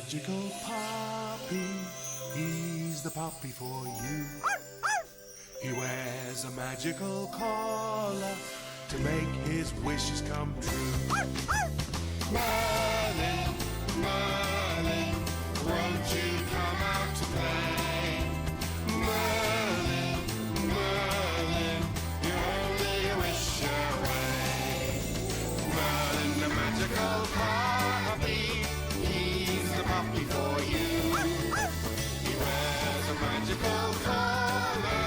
magical puppy. He's the puppy for you. He wears a magical collar to make his wishes come true. Merlin, Merlin, won't you come out to play? Merlin, Merlin, you're only a wish away. Merlin, the magical puppy, he's the puppy for you. He wears a magical collar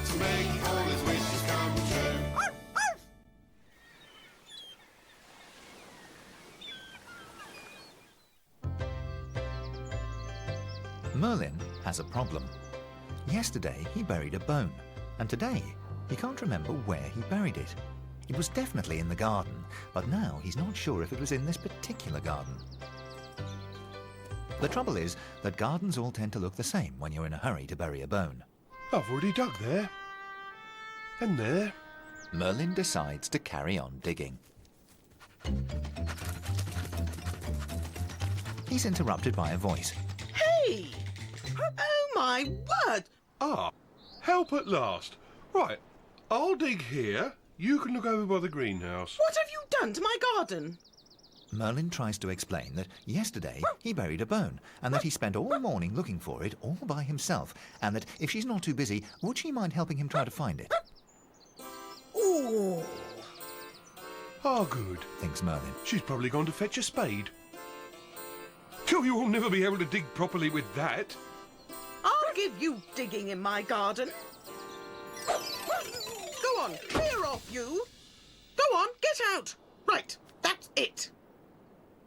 to make all his wishes come true. Merlin has a problem. Yesterday he buried a bone, and today he can't remember where he buried it. It was definitely in the garden, but now he's not sure if it was in this particular garden. The trouble is that gardens all tend to look the same when you're in a hurry to bury a bone. I've already dug there. And there. Merlin decides to carry on digging. He's interrupted by a voice. Hey! Oh, my word! Ah, help at last. Right, I'll dig here. You can look over by the greenhouse. What have you done to my garden? Merlin tries to explain that yesterday he buried a bone and that he spent all morning looking for it all by himself, and that if she's not too busy, would she mind helping him try to find it? Ooh. Ah, good, Thinks Merlin. She's probably gone to fetch a spade. Oh, you will never be able to dig properly with that. I'll give you digging in my garden. Go on, clear off, you. Go on, get out. Right, that's it.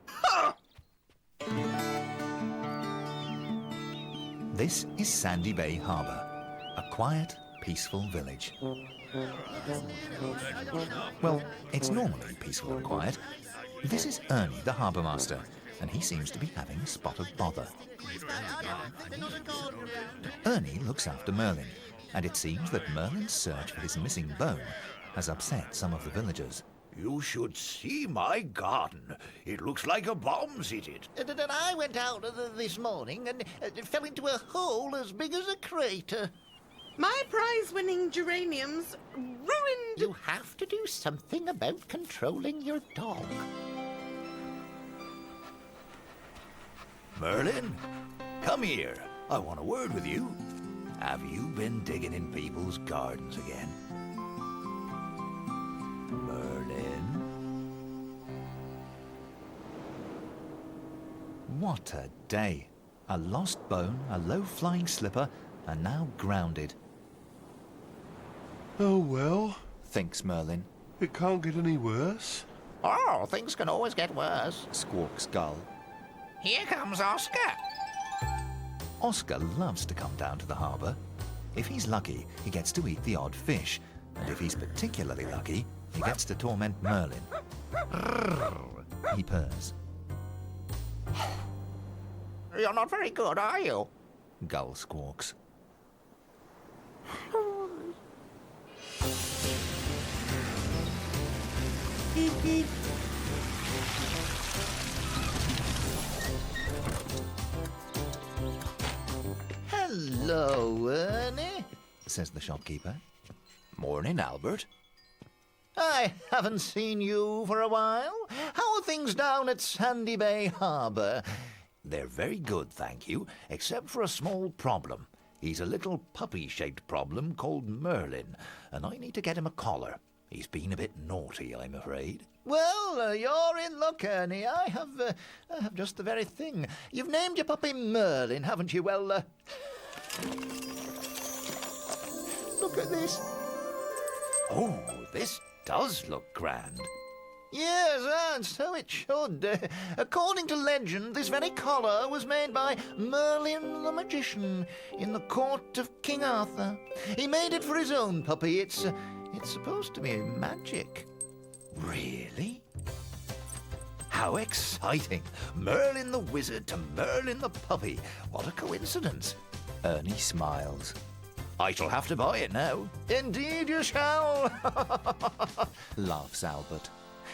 Ha! This is Sandy Bay Harbour, a quiet, peaceful village. Well, it's normally peaceful and quiet. This is Ernie, the harbour master, and he seems to be having a spot of bother. Ernie looks after Merlin, and it seems that Merlin's search for his missing bone has upset some of the villagers. You should see my garden. It looks like a bomb's hit it. And I went out this morning and fell into a hole as big as a crater. My prize-winning geraniums ruined... You have to do something about controlling your dog. Merlin, come here. I want a word with you. Have you been digging in people's gardens again? Merlin? What a day! A lost bone, a low-flying slipper, and now grounded, Oh, well, thinks Merlin. it can't get any worse. Oh, things can always get worse. Squawks Gull. Here comes Oscar. Oscar loves to come down to the harbour. If he's lucky, he gets to eat the odd fish, and if he's particularly lucky, he gets to torment Merlin. He purrs. You're not very good, are you? Gull squawks. Hello, Ernie, Says the shopkeeper. Morning, Albert. I haven't seen you for a while. How are things down at Sandy Bay Harbour? They're very good, thank you, except for a small problem. He's a little puppy-shaped problem called Merlin, and I need to get him a collar. He's been a bit naughty, I'm afraid. Well, you're in luck, Ernie. I have just the very thing. You've named your puppy Merlin, haven't you? Well, look at this. Oh, this does look grand. Yes, and so it should. According to legend, this very collar was made by Merlin the magician in the court of King Arthur. He made it for his own puppy. It's supposed to be magic. Really? How exciting! Merlin the wizard to Merlin the puppy. What a coincidence. Ernie smiles. I shall have to buy it now. Indeed you shall. Laughs Albert.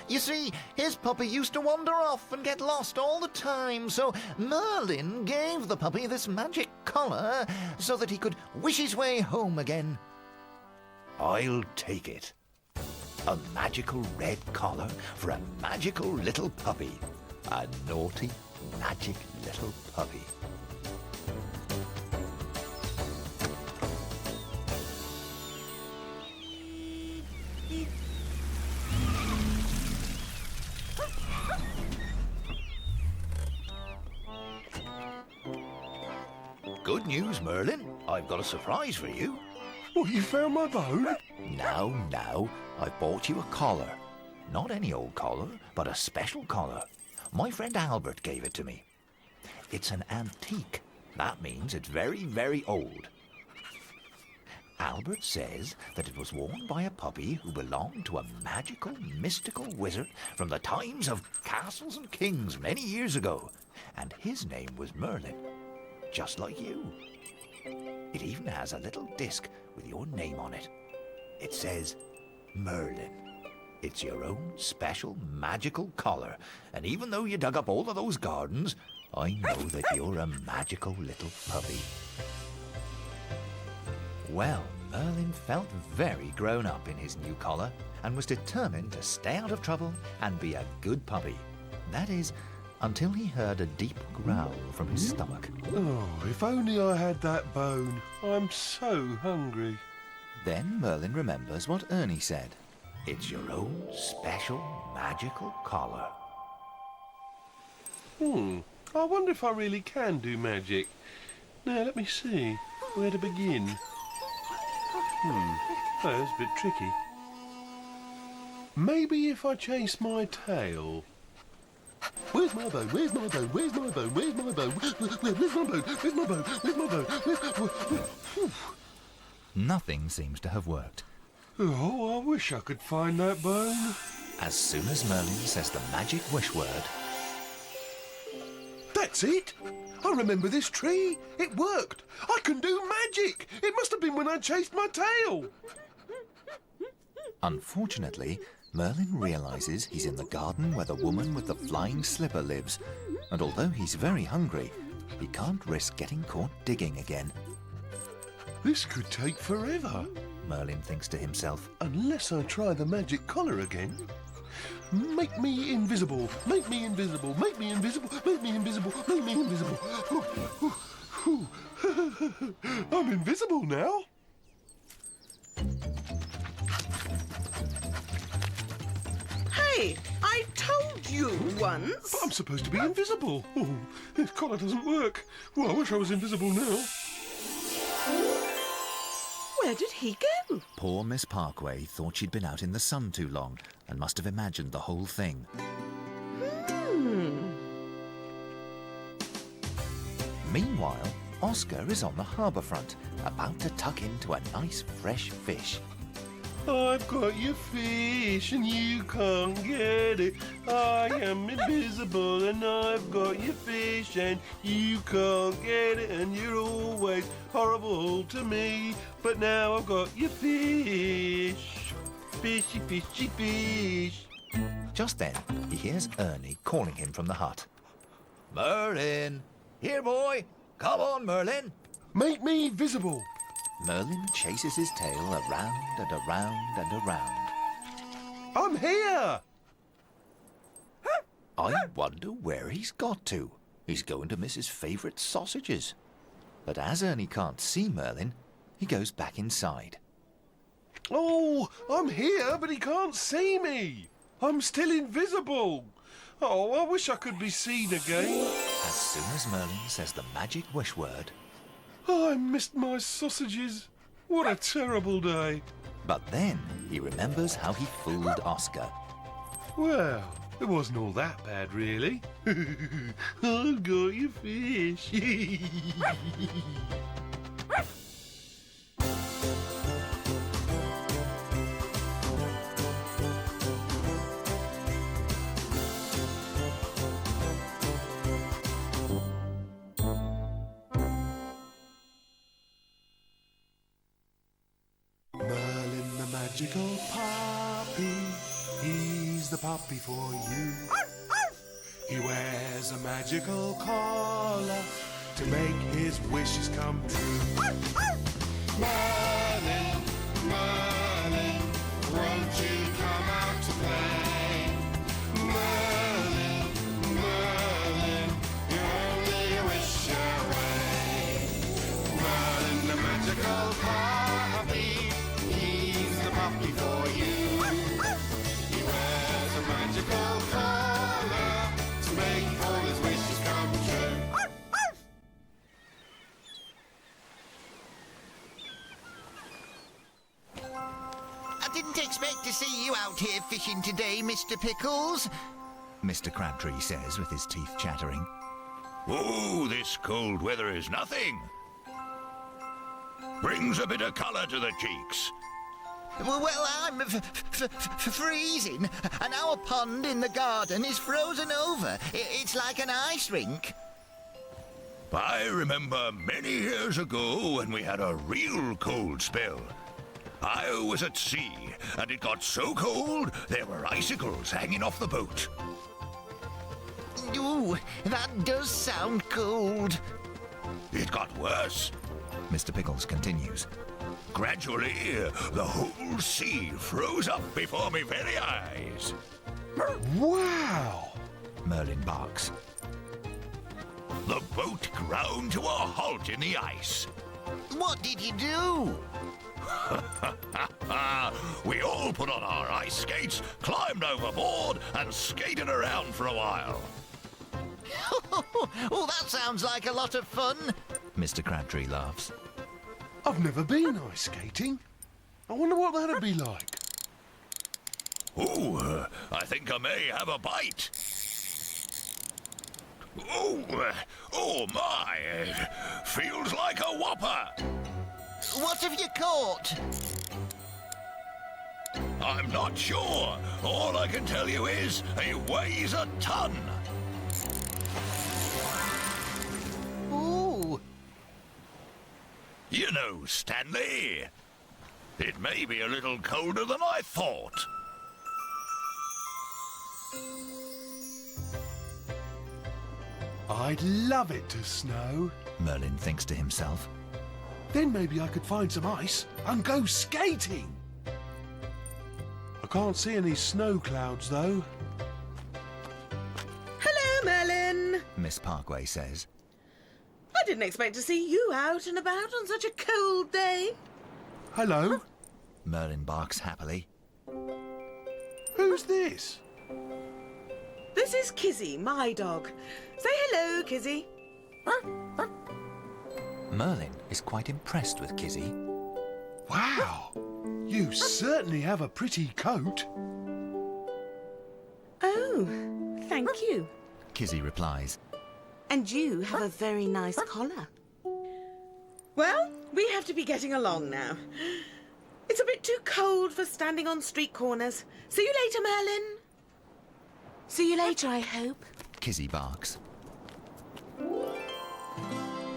You see, his puppy used to wander off and get lost all the time, so Merlin gave the puppy this magic collar so that he could wish his way home again. I'll take it. A magical red collar for a magical little puppy. A naughty, magic little puppy. Good news, Merlin. I've got a surprise for you. What, you found my bone? Now, I've bought you a collar. Not any old collar, but a special collar. My friend Albert gave it to me. It's an antique. That means it's very, very old. Albert says that it was worn by a puppy who belonged to a magical, mystical wizard from the times of castles and kings many years ago. And his name was Merlin, just like you. It even has a little disc with your name on it. It says Merlin. It's your own special magical collar. And even though you dug up all of those gardens, I know that you're a magical little puppy. Well, Merlin felt very grown up in his new collar and was determined to stay out of trouble and be a good puppy. That is, until he heard a deep growl from his stomach. Oh, if only I had that bone. I'm so hungry. Then Merlin remembers what Ernie said. It's your own special magical collar. I wonder if I really can do magic. Now, let me see. Where to begin? Oh, that's a bit tricky. Maybe if I chase my tail. Where's my bone? Where's my bone? Where's my bone? Where's my bone? Where's my bone? Where's my bone? Where's my bone? Nothing seems to have worked. Oh, I wish I could find that bone. As soon as Merlin says the magic wish word, That's it! I remember this tree. It worked. I can do magic. It must have been when I chased my tail. unfortunately, Merlin realizes he's in the garden where the woman with the flying slipper lives, and although he's very hungry, he can't risk getting caught digging again. This could take forever. Merlin thinks to himself. Unless I try the magic collar again. Make me invisible. Make me invisible. Make me invisible. Make me invisible. Make me invisible. I'm invisible now. Hey, I told you once. But I'm supposed to be invisible. Oh, this collar doesn't work. Well, I wish I was invisible now. Where did he go? Poor Miss Parkway thought she'd been out in the sun too long and must have imagined the whole thing. Meanwhile, Oscar is on the harbour front, about to tuck into a nice fresh fish. I've got your fish and you can't get it. I am invisible and I've got your fish and you can't get it, and you're always horrible to me. But now I've got your fish. Fishy, fishy, fish. Just then, he hears Ernie calling him from the hut. Merlin! Here, boy! Come on, Merlin! Make me visible. Merlin chases his tail around and around and around. I'm here. I wonder where he's got to. He's going to miss his favourite sausages. But as Ernie can't see Merlin, he goes back inside. Oh, I'm here, but he can't see me. I'm still invisible. Oh, I wish I could be seen again. As soon as Merlin says the magic wish word, Oh, I missed my sausages. What a terrible day. but then he remembers how he fooled Oscar. Well, it wasn't all that bad, really. I've got your fish. Merlin, the magical puppy, he's the puppy for you. He wears a magical collar to make his wishes come true. Merlin, Merlin, won't you come out to play? Merlin, Merlin, you're only a wish away. Merlin, the magical puppy, he's the puppy for you. He wears a magical collar to make all his wishes come true. I didn't expect to see you out here fishing today, Mr. Pickles. Mr. Crabtree says with his teeth chattering. Oh, this cold weather is nothing. Brings a bit of colour to the cheeks. Well, I'm freezing, and our pond in the garden is frozen over. It's like an ice rink. I remember many years ago when we had a real cold spell. I was at sea, and it got so cold there were icicles hanging off the boat. Ooh, that does sound cold. It got worse. Mr. Pickles continues. Gradually, the whole sea froze up before my very eyes. Wow! Merlin barks. The boat ground to a halt in the ice. What did you do? We all put on our ice skates, climbed overboard, and skated around for a while. Oh, that sounds like a lot of fun. Mr. Crabtree laughs. I've never been ice skating. I wonder what that'd be like. Oh, I think I may have a bite. Oh my! Feels like a whopper. What have you caught? I'm not sure. All I can tell you is he weighs a ton. Ooh. You know, Stanley, it may be a little colder than I thought. I'd love it to snow. Merlin thinks to himself. Then maybe I could find some ice and go skating. I can't see any snow clouds, though. Hello, Merlin. Miss Parkway says. I didn't expect to see you out and about on such a cold day. Hello? Merlin barks happily. Who's this? This is Kizzy, my dog. Say hello, Kizzy. Merlin is quite impressed with Kizzy. Wow! You certainly have a pretty coat. Oh, thank you. Kizzy replies. And you have a very nice collar. Well, we have to be getting along now. It's a bit too cold for standing on street corners. See you later, Merlin. See you later, I hope. Kizzy barks.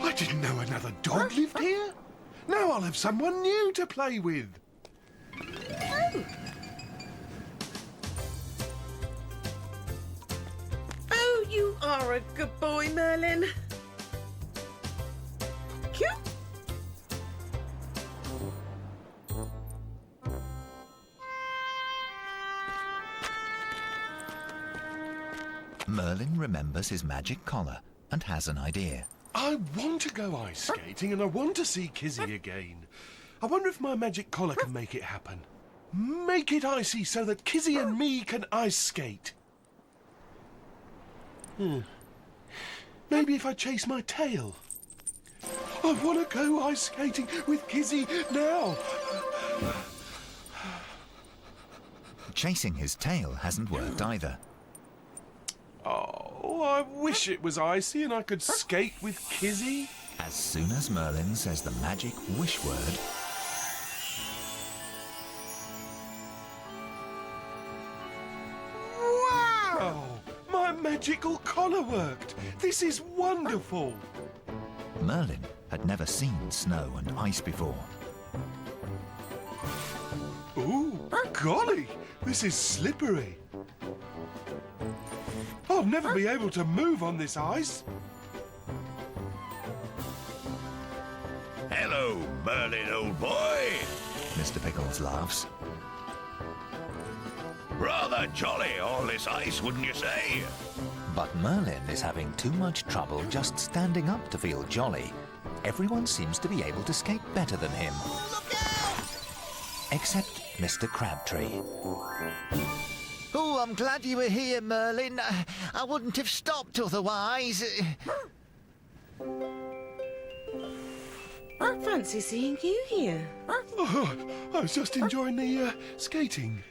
I didn't know another dog lived here. Now I'll have someone new to play with. Oh, you are a good boy, Merlin. Cute. Merlin remembers his magic collar and has an idea. I want to go ice skating and I want to see Kizzy again. I wonder if my magic collar can make it happen. Make it icy so that Kizzy and me can ice skate. Maybe if I chase my tail. I want to go ice skating with Kizzy now. Chasing his tail hasn't worked either. Oh, I wish it was icy and I could skate with Kizzy. As soon as Merlin says the magic wish word, Wow! My magical collar worked. This is wonderful. Merlin had never seen snow and ice before. Ooh, golly, this is slippery. I'll never be able to move on this ice. Hello, Merlin, old boy. Mr. Pickles laughs. Rather jolly, all this ice, wouldn't you say? But Merlin is having too much trouble just standing up to feel jolly. Everyone seems to be able to skate better than him. Look out! Except Mr. Crabtree. Oh, I'm glad you were here, Merlin. I wouldn't have stopped otherwise. Fancy seeing you here. Oh, I was just enjoying the skating.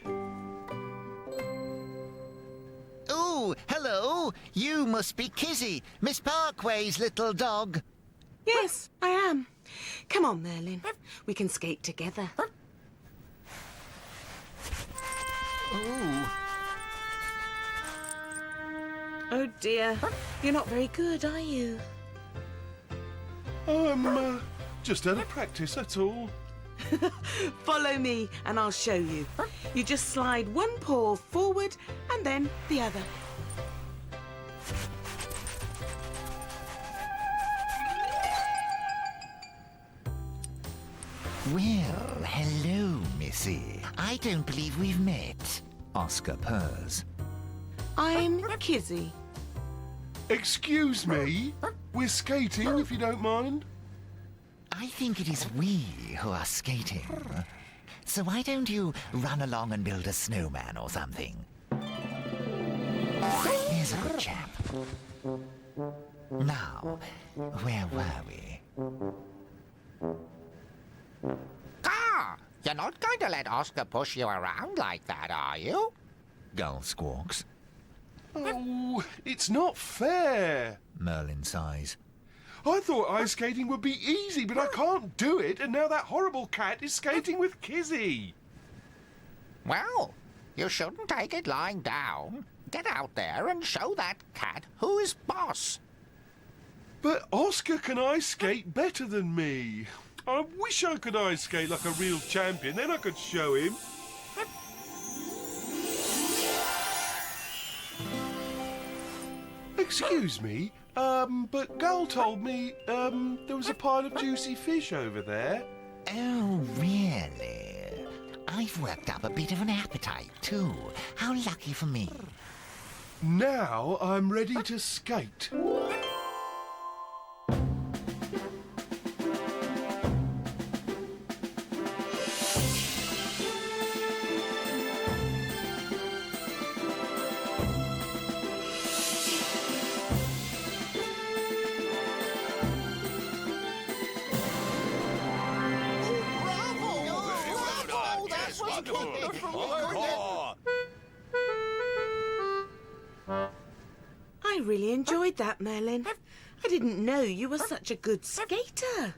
Oh, hello. You must be Kizzy, Miss Parkway's little dog. Yes, I am. Come on, Merlin. We can skate together. Oh. Oh dear. You're not very good, are you? I'm just out of practice, that's all. Follow me and I'll show you. You just slide one paw forward and then the other. Well, hello, Missy. I don't believe we've met. Oscar purrs. I'm Kizzy. Excuse me? We're skating, if you don't mind. I think it is we who are skating. So why don't you run along and build a snowman or something? Here's a good chap. Now, where were we? Ah, you're not going to let Oscar push you around like that, are you? Gull squawks. Oh, it's not fair. Merlin sighs. I thought ice skating would be easy, but I can't do it, and now that horrible cat is skating with Kizzy. Well, you shouldn't take it lying down. Get out there and show that cat who is boss. But Oscar can ice skate better than me. I wish I could ice skate like a real champion, then I could show him. Excuse me, but Gull told me, there was a pile of juicy fish over there. Oh, really? I've worked up a bit of an appetite, too. How lucky for me. Now I'm ready to skate. I really enjoyed that, Merlin. I didn't know you were such a good skater.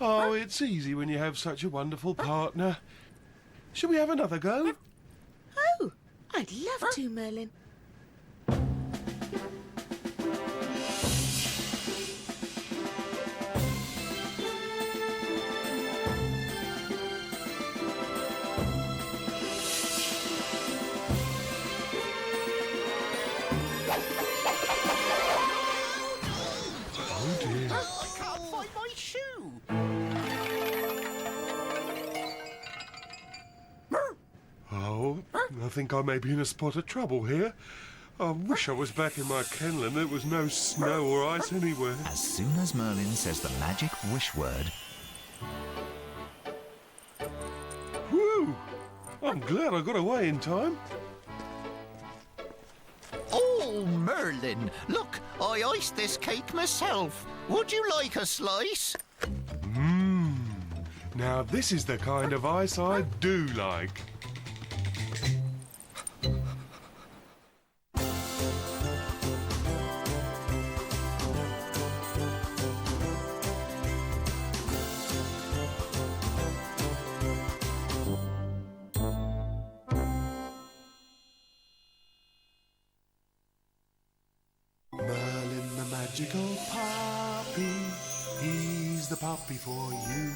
Oh, it's easy when you have such a wonderful partner. Shall we have another go? Oh, I'd love to, Merlin. Oh dear. I can't find my shoe. Oh, I think I may be in a spot of trouble here. I wish I was back in my kennel and there was no snow or ice anywhere. As soon as Merlin says the magic wish word, Whew! I'm glad I got away in time. Oh, Merlin, look, I iced this cake myself. Would you like a slice? Now this is the kind of ice I do like. Merlin the magical puppy, he's the puppy for you.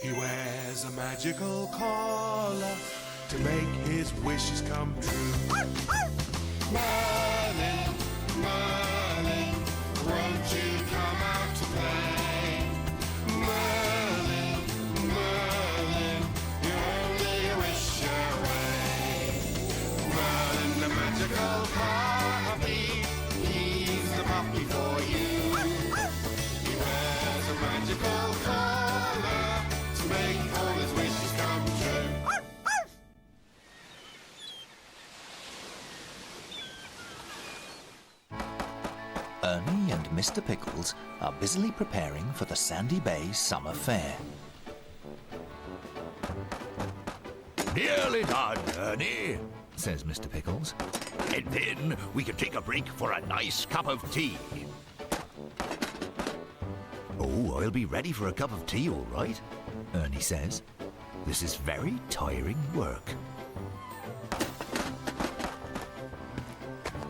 He wears a magical collar to make his wishes come true. Merlin, Merlin, won't you come out to play? Merlin, Merlin, you're only a wish away. Merlin, the magical puppy, he's the puppy for you. He wears a magical collar to make all his wishes come true. Ernie and Mr. Pickles are busily preparing for the Sandy Bay Summer Fair. Nearly done, Ernie, Says Mr. Pickles. and then we can take a break for a nice cup of tea. Oh, I'll be ready for a cup of tea, all right, Ernie says. This is very tiring work.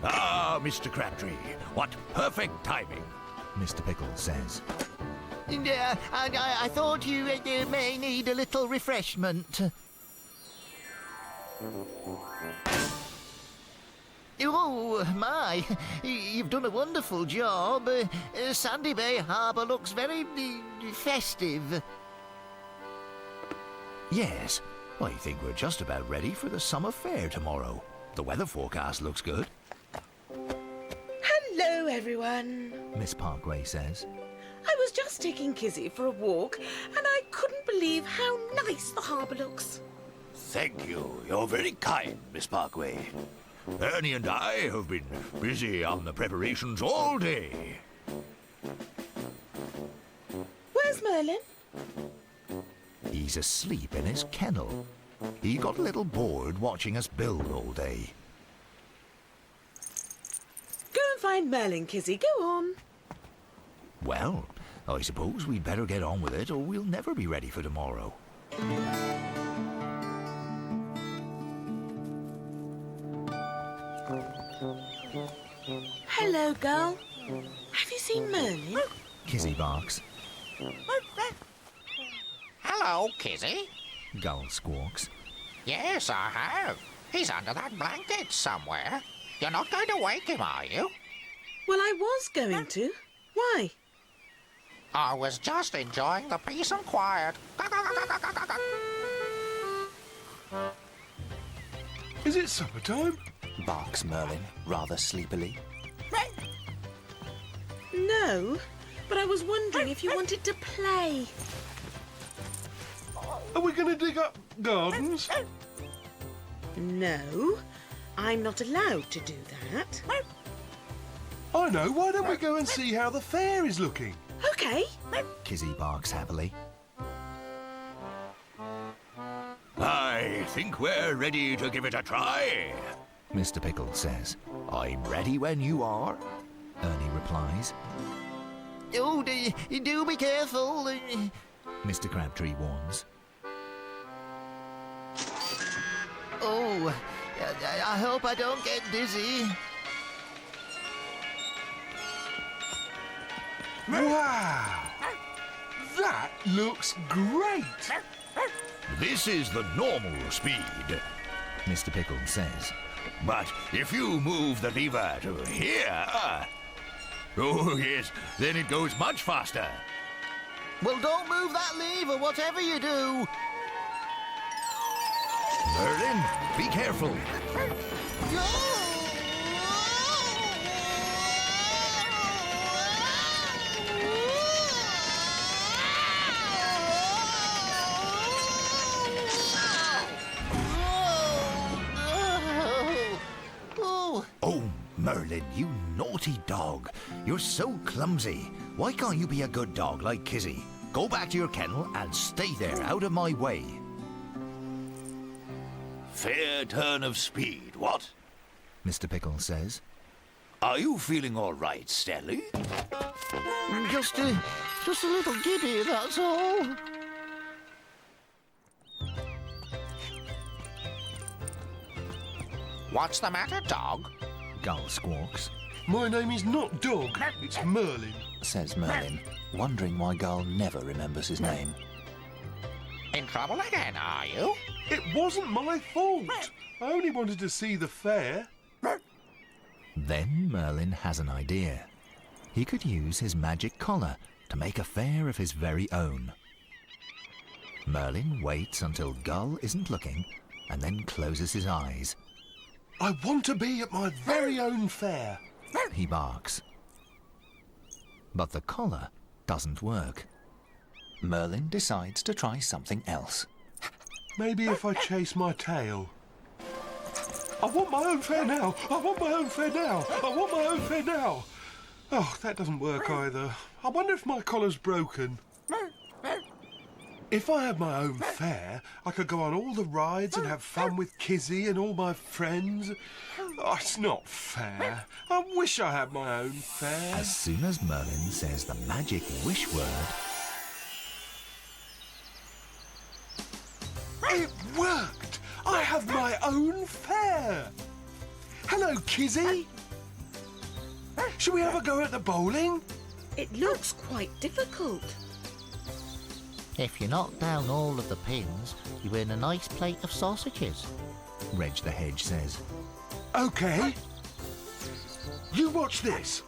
Ah, Mr. Crabtree, what perfect timing. Mr. Pickles says. I thought you may need a little refreshment. Oh, my. You've done a wonderful job. Sandy Bay Harbour looks very festive. Yes, I think we're just about ready for the summer fair tomorrow. The weather forecast looks good. Hello, everyone. Miss Parkway says. I was just taking Kizzy for a walk, and I couldn't believe how nice the harbour looks. Thank you. You're very kind, Miss Parkway. Ernie and I have been busy on the preparations all day. Where's Merlin? He's asleep in his kennel. He got a little bored watching us build all day. Go and find Merlin, Kizzy. Go on. Well, I suppose we'd better get on with it or we'll never be ready for tomorrow. Hello, girl. Have you seen Merlin? Kizzy barks. Hello, Kizzy. Gull squawks. Yes, I have. He's under that blanket somewhere. You're not going to wake him, are you? Well, I was going to. Why? I was just enjoying the peace and quiet. Is it summertime? Barks Merlin, rather sleepily. No, but I was wondering if you wanted to play. Are we going to dig up gardens? No, I'm not allowed to do that. I know. Why don't we go and see how the fair is looking? Okay. Kizzy barks happily. I think we're ready to give it a try. Mr. Pickles says. I'm ready when you are. Ernie replies. Oh, do be careful. Mr. Crabtree warns. Oh, I hope I don't get dizzy. Wow! That looks great! This is the normal speed. Mr. Pickles says. But if you move the lever to here... oh, yes, then it goes much faster. Well, don't move that lever, whatever you do. Merlin, be careful. Oh, Merlin, you naughty dog. You're so clumsy. Why can't you be a good dog like Kizzy? Go back to your kennel and stay there, out of my way. Fair turn of speed, what? Mr. Pickles says. Are you feeling all right, Stanley? Just a little giddy, that's all. What's the matter, dog? Gull squawks. My name is not Dog, it's Merlin. Says Merlin, wondering why Gull never remembers his name. In trouble again, are you? It wasn't my fault. I only wanted to see the fair. Then Merlin has an idea. He could use his magic collar to make a fair of his very own. Merlin waits until Gull isn't looking and then closes his eyes. I want to be at my very own fair. He barks. But the collar doesn't work. Merlin decides to try something else. Maybe if I chase my tail. I want my own fair now. I want my own fair now. I want my own fair now. Oh, that doesn't work either. I wonder if my collar's broken. If I had my own fair, I could go on all the rides and have fun with Kizzy and all my friends. Oh, it's not fair. I wish I had my own fair. As soon as Merlin says the magic wish word, It worked! I have my own fair! Hello, Kizzy! Shall we have a go at the bowling? It looks quite difficult. If you knock down all of the pins, you win a nice plate of sausages. Reg the Hedge says. Okay. You watch this.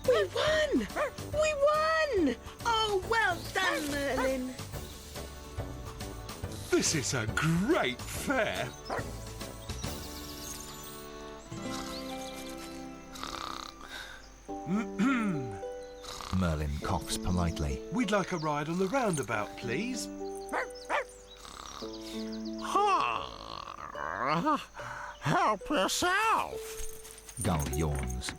We won! We won! Oh, well done, Merlin. This is a great fair. Merlin coughs politely. We'd like a ride on the roundabout, please. Help yourself. Gull yawns.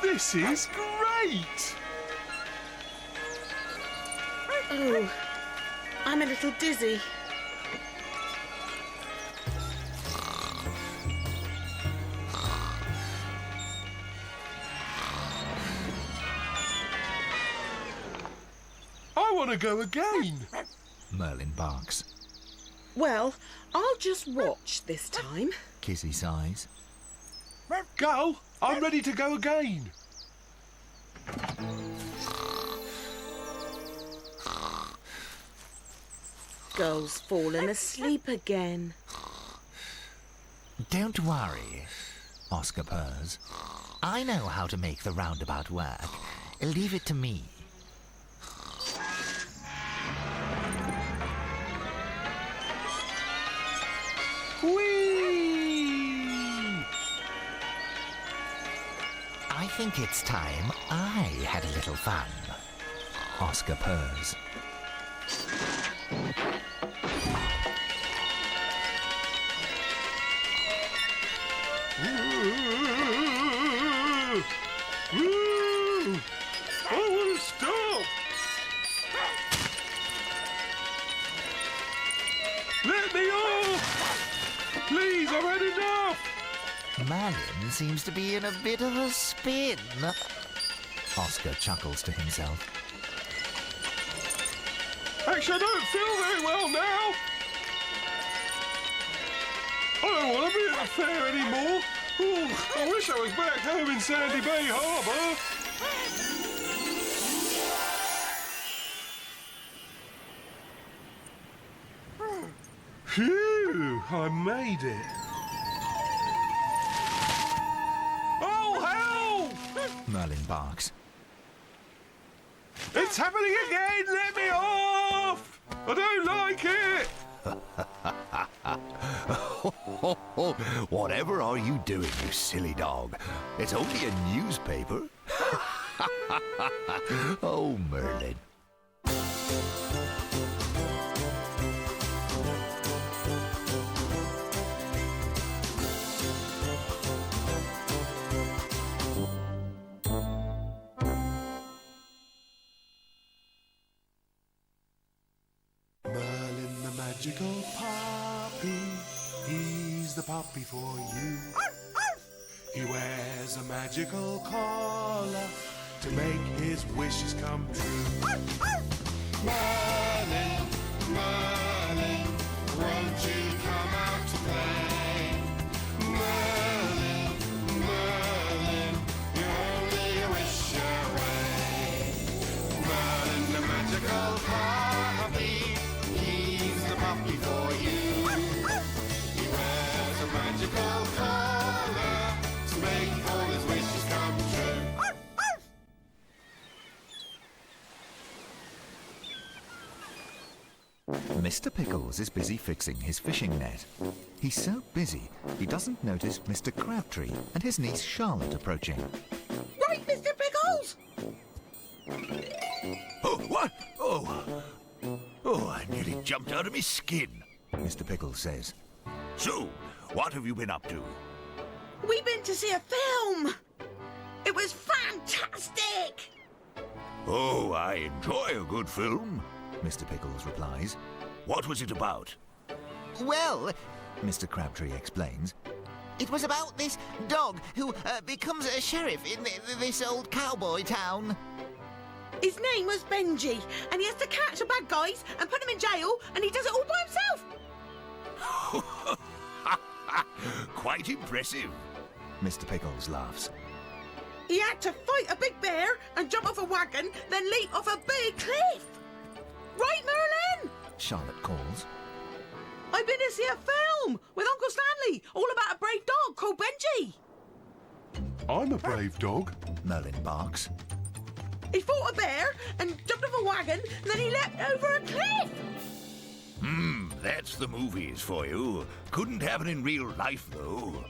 This is great! Oh, I'm a little dizzy. I want to go again. Merlin barks. Well, I'll just watch this time. Kizzy sighs. Gull, I'm ready to go again. Gull's fallen asleep again. Don't worry, Oscar purrs. I know how to make the roundabout work. Leave it to me. Whee! I think it's time I had a little fun. Oscar purrs. I want to stop! Let me off! Please, I've had enough! Merlin seems to be in a bit of a spin. Oscar chuckles to himself. Actually, I don't feel very well now. I don't want to be at the fair anymore. Oh, I wish I was back home in Sandy Bay Harbour. Phew, I made it. Oh, help! Merlin barks. It's happening again! Let me off! I don't like it! Whatever are you doing, you silly dog? It's only a newspaper. Oh, Merlin. Merlin the magical puppy, he's the puppy for you. He wears a magical collar to make his wishes come true. Merlin, Merlin, won't you come out to play? Merlin, Mr. Pickles is busy fixing his fishing net. He's so busy, he doesn't notice Mr. Crabtree and his niece Charlotte approaching. Right, Mr. Pickles! Oh, what? Oh, I nearly jumped out of my skin. Mr. Pickles says. So, what have you been up to? We've been to see a film! It was fantastic! Oh, I enjoy a good film. Mr. Pickles replies. What was it about? Well, Mr. Crabtree explains. it was about this dog who becomes a sheriff in this old cowboy town. His name was Benji, and he has to catch the bad guys and put them in jail, and he does it all by himself. Quite impressive. Mr. Pickles laughs. He had to fight a big bear and jump off a wagon, then leap off a big cliff. Right, Merlin? Charlotte calls. I've been to see a film with Uncle Stanley, all about a brave dog called Benji. I'm a brave dog. Merlin barks. He fought a bear and jumped off a wagon, and then he leapt over a cliff. That's the movies for you. Couldn't happen in real life, though.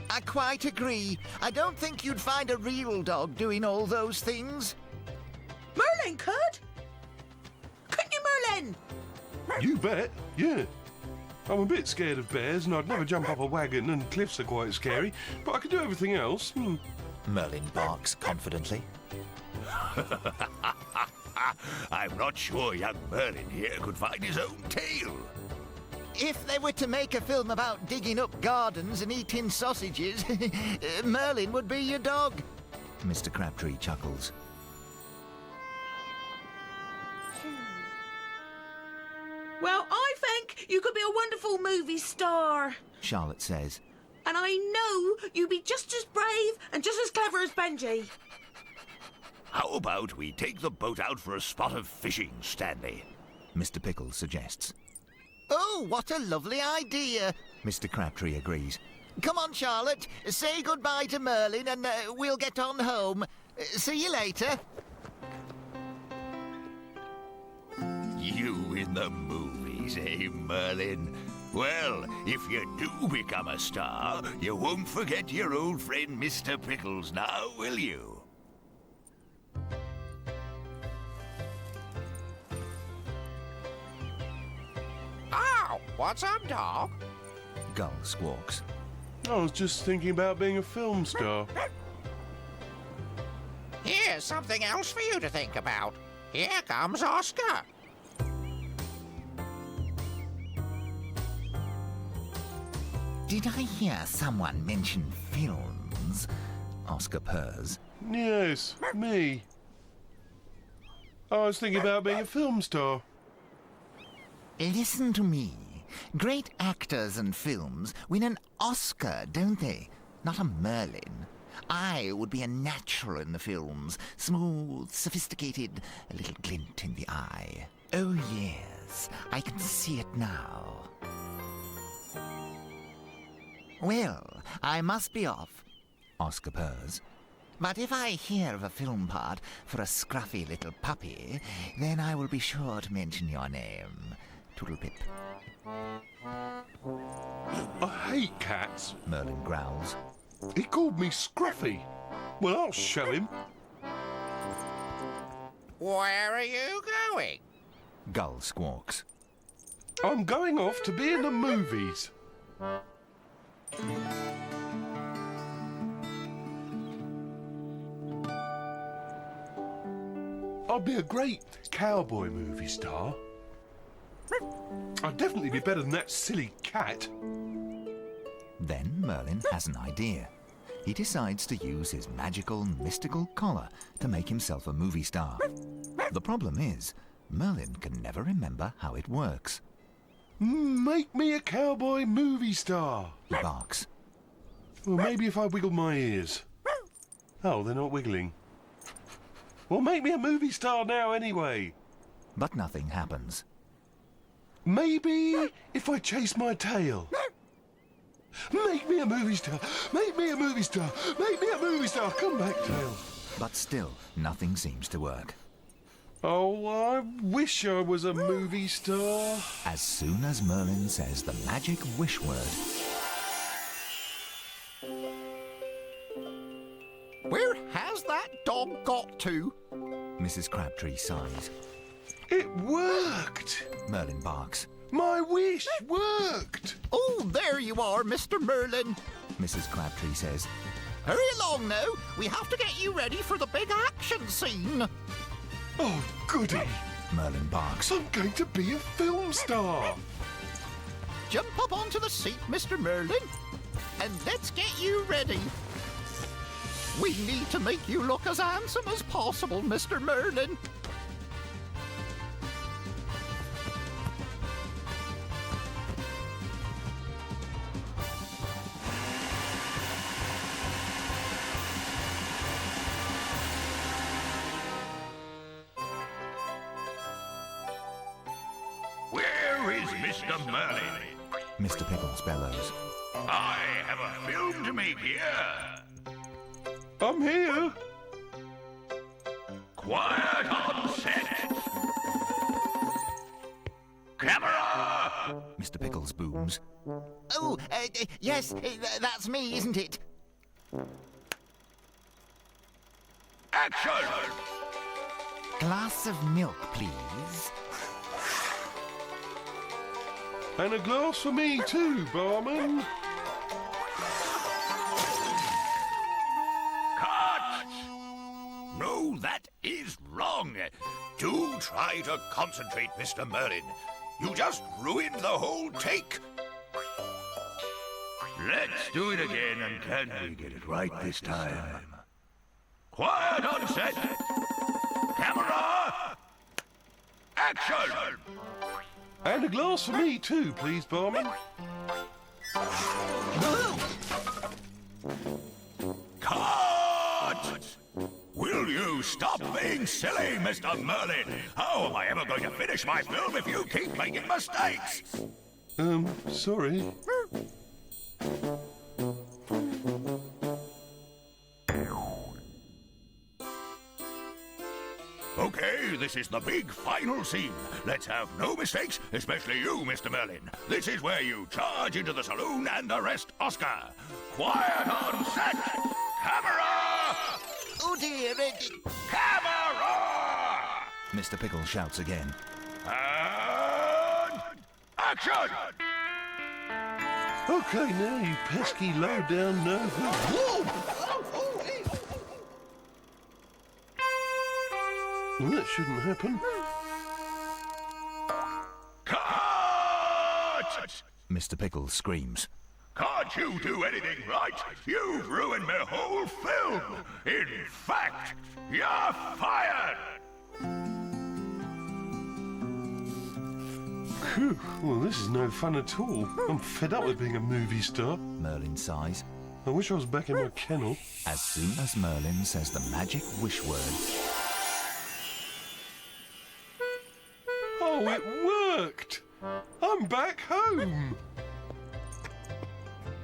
I quite agree. I don't think you'd find a real dog doing all those things. Merlin could. Couldn't you, Merlin? You bet, yeah. I'm a bit scared of bears and I'd never jump off a wagon and cliffs are quite scary, but I could do everything else. Merlin barks confidently. I'm not sure young Merlin here could find his own tail. If they were to make a film about digging up gardens and eating sausages, Merlin would be your dog. Mr. Crabtree chuckles. Well, I think you could be a wonderful movie star. Charlotte says. And I know you'd be just as brave and just as clever as Benji. How about we take the boat out for a spot of fishing, Stanley? Mr. Pickles suggests. Oh, what a lovely idea. Mr. Crabtree agrees. Come on, Charlotte. Say goodbye to Merlin and we'll get on home. See you later. You in the movies, eh, Merlin? Well, if you do become a star, you won't forget your old friend Mr. Pickles now, will you? Oh, what's up, dog? Gull squawks. I was just thinking about being a film star. Here's something else for you to think about. Here comes Oscar. Did I hear someone mention films? Oscar purrs. Yes, me. I was thinking about being a film star. Listen to me. Great actors and films win an Oscar, don't they? Not a Merlin. I would be a natural in the films. Smooth, sophisticated, a little glint in the eye. Oh, yes, I can see it now. Well, I must be off. Oscar purrs. But if I hear of a film part for a scruffy little puppy, then I will be sure to mention your name. Toodlepip. I hate cats. Merlin growls. He called me Scruffy. Well, I'll show him. Where are you going? Gull squawks. I'm going off to be in the movies. I'd be a great cowboy movie star. I'd definitely be better than that silly cat. Then Merlin has an idea. He decides to use his magical, mystical collar to make himself a movie star. The problem is, Merlin can never remember how it works. Make me a cowboy movie star. He barks. Well, maybe if I wiggle my ears. Oh, they're not wiggling. Well, make me a movie star now anyway. But nothing happens. Maybe if I chase my tail. Make me a movie star. Make me a movie star. Make me a movie star. Come back, tail. But still, nothing seems to work. Oh, I wish I was a movie star. As soon as Merlin says the magic wish word, Where has that dog got to? Mrs. Crabtree sighs. It worked. Merlin barks. My wish worked. Oh, there you are, Mr. Merlin. Mrs. Crabtree says, Hurry along now. We have to get you ready for the big action scene. Oh, goody. Merlin barks. I'm going to be a film star. Jump up onto the seat, Mr. Merlin, and let's get you ready. We need to make you look as handsome as possible, Mr. Merlin. Where is Mr. Merlin? Mr. Pickles bellows. I have a film to make here. I'm here. Quiet on set. Camera! Mr. Pickles booms. Oh, yes, that's me, isn't it? Action! Glass of milk, please. And a glass for me too, barman. Cut! No, that is wrong. Do try to concentrate, Mr. Merlin. You just ruined the whole take. Let's do it again, and can we get it right this time? Quiet on set. Camera! Action! And a glass for me too, please, barman. Cut! Will you stop being silly, Mr. Merlin? How am I ever going to finish my film if you keep making mistakes? Sorry. Okay, this is the big final scene. Let's have no mistakes, especially you, Mr. Merlin. This is where you charge into the saloon and arrest Oscar. Quiet on set! Camera! Oh dear, Camera! Mr. Pickles shouts again. And action! Okay, now, you pesky low-down nerve. Well, that shouldn't happen. Cut! Mr. Pickles screams. Can't you do anything right? You've ruined my whole film. In fact, you're fired. Phew, well, this is no fun at all. I'm fed up with being a movie star. Merlin sighs. I wish I was back in my kennel. As soon as Merlin says the magic wish word, Oh, it worked! I'm back home!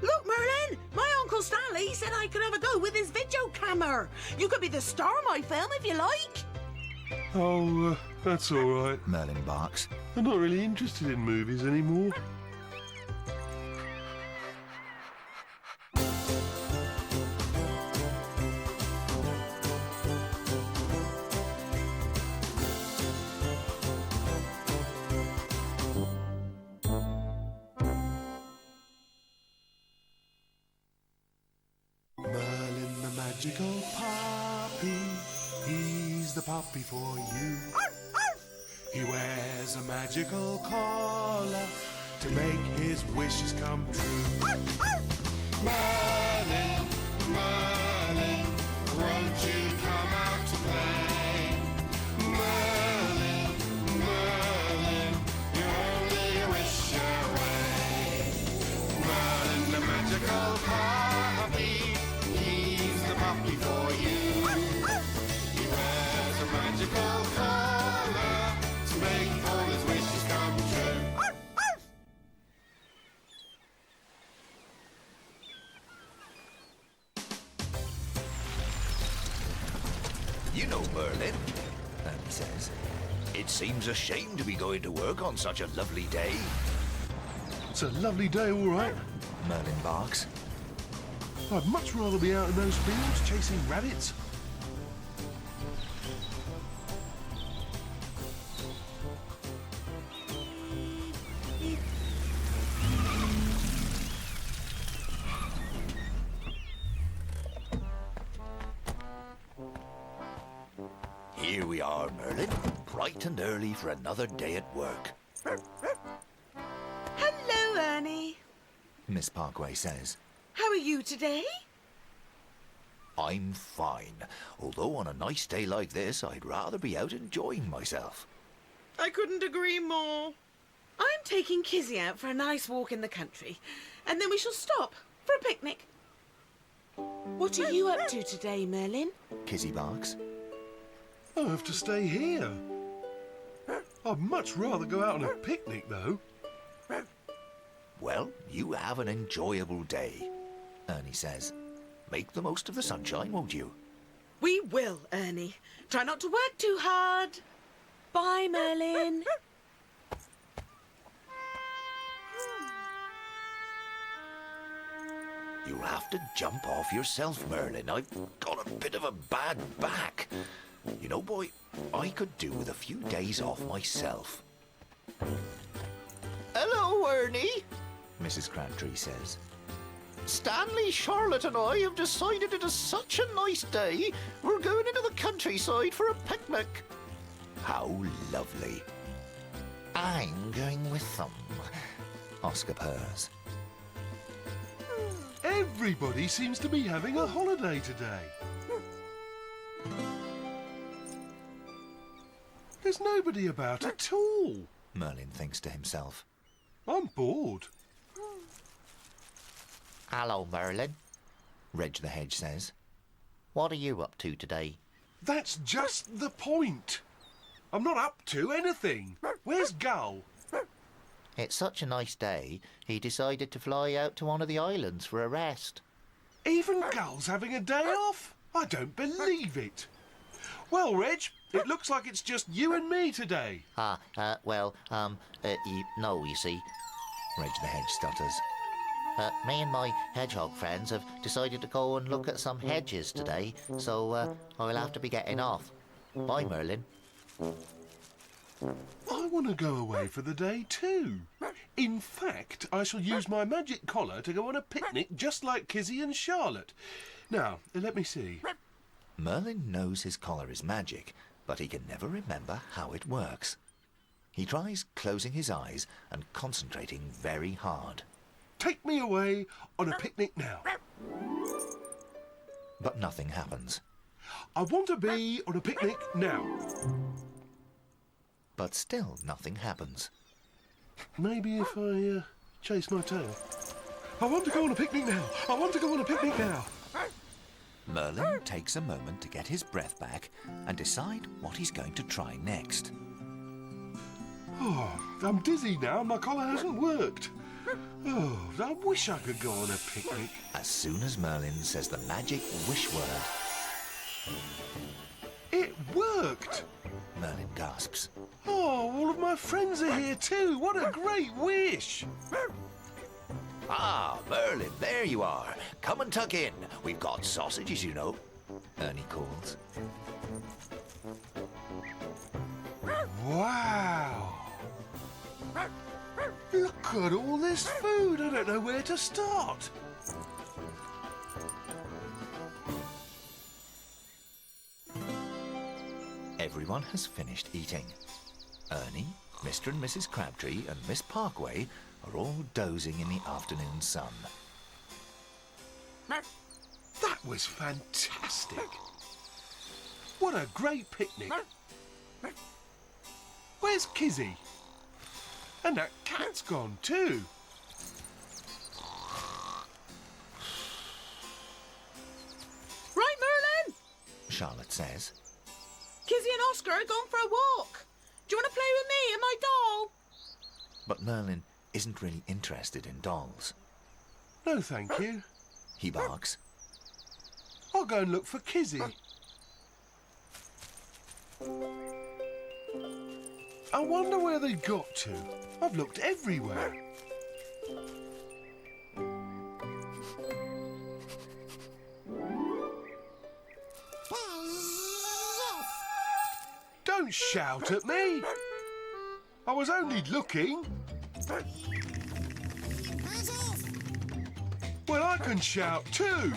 Look, Merlin, my Uncle Stanley said I could have a go with his video camera. You could be the star of my film if you like. Oh, that's all right. Merlin barks. I'm not really interested in movies anymore. Merlin the magical puppy, he's the puppy for you. He wears a magical collar to make his wishes come true. Merlin, Merlin, won't you come out to play? Merlin, Merlin, you're only a wish away. Merlin the magical puppy, he's the puppy for you. He wears a magical collar to make all his wishes come true. You know Merlin. Ernie says. It seems a shame to be going to work on such a lovely day. It's a lovely day, all right. Merlin barks. I'd much rather be out in those fields chasing rabbits. Here we are, Merlin, bright and early for another day at work. Hello, Ernie. Miss Parkway says. How are you today? I'm fine, although on a nice day like this, I'd rather be out enjoying myself. I couldn't agree more. I'm taking Kizzy out for a nice walk in the country, and then we shall stop for a picnic. What are you up to today, Merlin? Kizzy barks. I'll have to stay here. I'd much rather go out on a picnic, though. Well, you have an enjoyable day, Ernie says. Make the most of the sunshine, won't you? We will, Ernie. Try not to work too hard. Bye, Merlin. You'll have to jump off yourself, Merlin. I've got a bit of a bad back. You know, boy, I could do with a few days off myself. Hello, Ernie. Mrs. Crabtree says. Stanley, Charlotte and I have decided it is such a nice day, we're going into the countryside for a picnic. How lovely. I'm going with them, Oscar purrs. Everybody seems to be having a holiday today. There's nobody about at all. Merlin thinks to himself. I'm bored. Hello, Merlin. Reg the Hedge says. What are you up to today? That's just the point. I'm not up to anything. Where's Gull? It's such a nice day, he decided to fly out to one of the islands for a rest. Even Gull's having a day off? I don't believe it. Well, Reg, it looks like it's just you and me today. You see. Reg the Hedge stutters. Me and my hedgehog friends have decided to go and look at some hedges today, so I'll have to be getting off. Bye, Merlin. I want to go away for the day too. In fact, I shall use my magic collar to go on a picnic just like Kizzy and Charlotte. Now, let me see. Merlin knows his collar is magic, but he can never remember how it works. He tries closing his eyes and concentrating very hard. Take me away on a picnic now. But nothing happens. I want to be on a picnic now. But still nothing happens. Maybe if I chase my tail. I want to go on a picnic now. I want to go on a picnic now. Merlin takes a moment to get his breath back and decide what he's going to try next. Oh, I'm dizzy now and my collar hasn't worked. Oh, I wish I could go on a picnic. As soon as Merlin says the magic wish word, It worked! Merlin gasps. Oh, all of my friends are here too. What a great wish! Ah, Merlin, there you are. Come and tuck in. We've got sausages, you know. Ernie calls. Wow! Look at all this food. I don't know where to start. Everyone has finished eating. Ernie, Mr. and Mrs. Crabtree and Miss Parkway are all dozing in the afternoon sun. That was fantastic. What a great picnic. Where's Kizzy? And that cat's gone too. Right, Merlin? Charlotte says. Kizzy and Oscar are gone for a walk. Do you want to play with me and my doll? But Merlin isn't really interested in dolls. No, thank you. He barks. I'll go and look for Kizzy. I wonder where they got to. I've looked everywhere. Don't shout at me. I was only looking. Well, I can shout too.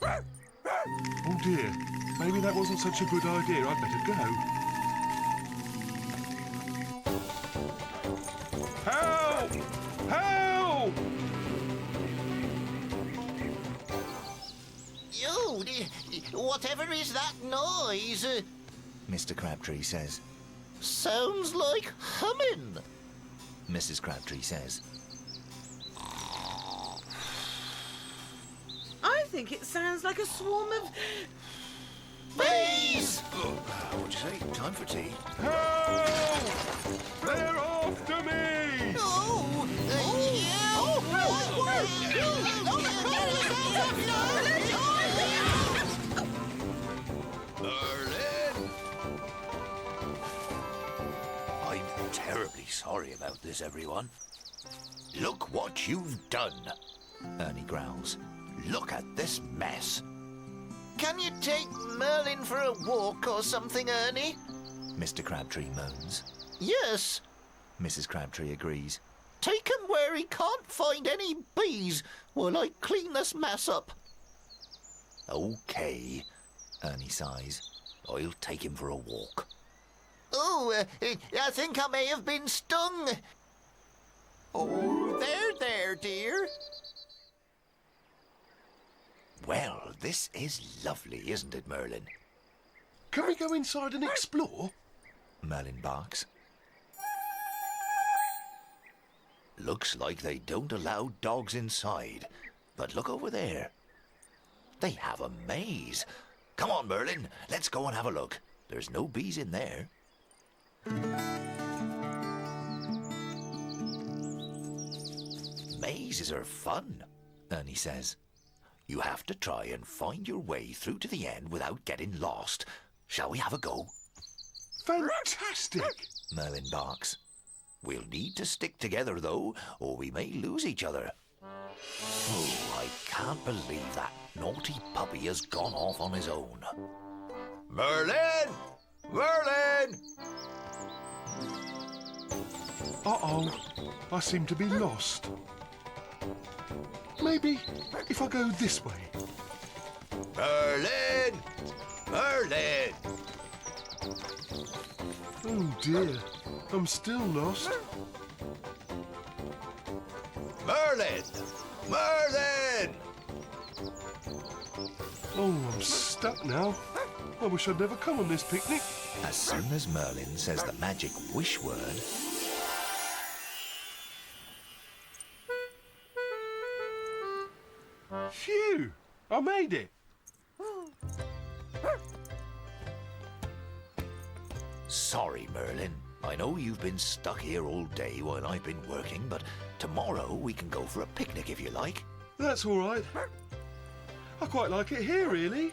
Oh dear, maybe that wasn't such a good idea. I'd better go. Help! Help! Oh, whatever is that noise? Mr. Crabtree says. Sounds like humming. Mrs. Crabtree says. I think it sounds like a swarm of... Bees! What'd you say? Time for tea? Help! They're after me! Oh! Merlin! I'm terribly sorry about this, everyone. Look what you've done. Ernie growls. Look at this mess. Can you take Merlin for a walk or something, Ernie? Mr. Crabtree moans. Yes. Mrs. Crabtree agrees. Take him where he can't find any bees while I clean this mess up. Okay, Ernie sighs. I'll take him for a walk. Oh, I think I may have been stung. Oh, there, dear. Well, this is lovely, isn't it, Merlin? Can we go inside and explore? Merlin barks. Looks like they don't allow dogs inside. But look over there. They have a maze. Come on, Merlin. Let's go and have a look. There's no bees in there. Mazes are fun, Ernie says. You have to try and find your way through to the end without getting lost. Shall we have a go? Fantastic! Merlin barks. We'll need to stick together, though, or we may lose each other. Oh, I can't believe that naughty puppy has gone off on his own. Merlin! Merlin! Uh-oh, I seem to be lost. Maybe if I go this way. Merlin! Merlin! Oh dear, I'm still lost. Merlin! Merlin! Oh, I'm stuck now. I wish I'd never come on this picnic. As soon as Merlin says the magic wish word, Phew! I made it. Sorry, Merlin. I know you've been stuck here all day while I've been working, but tomorrow we can go for a picnic if you like. That's all right. I quite like it here, really.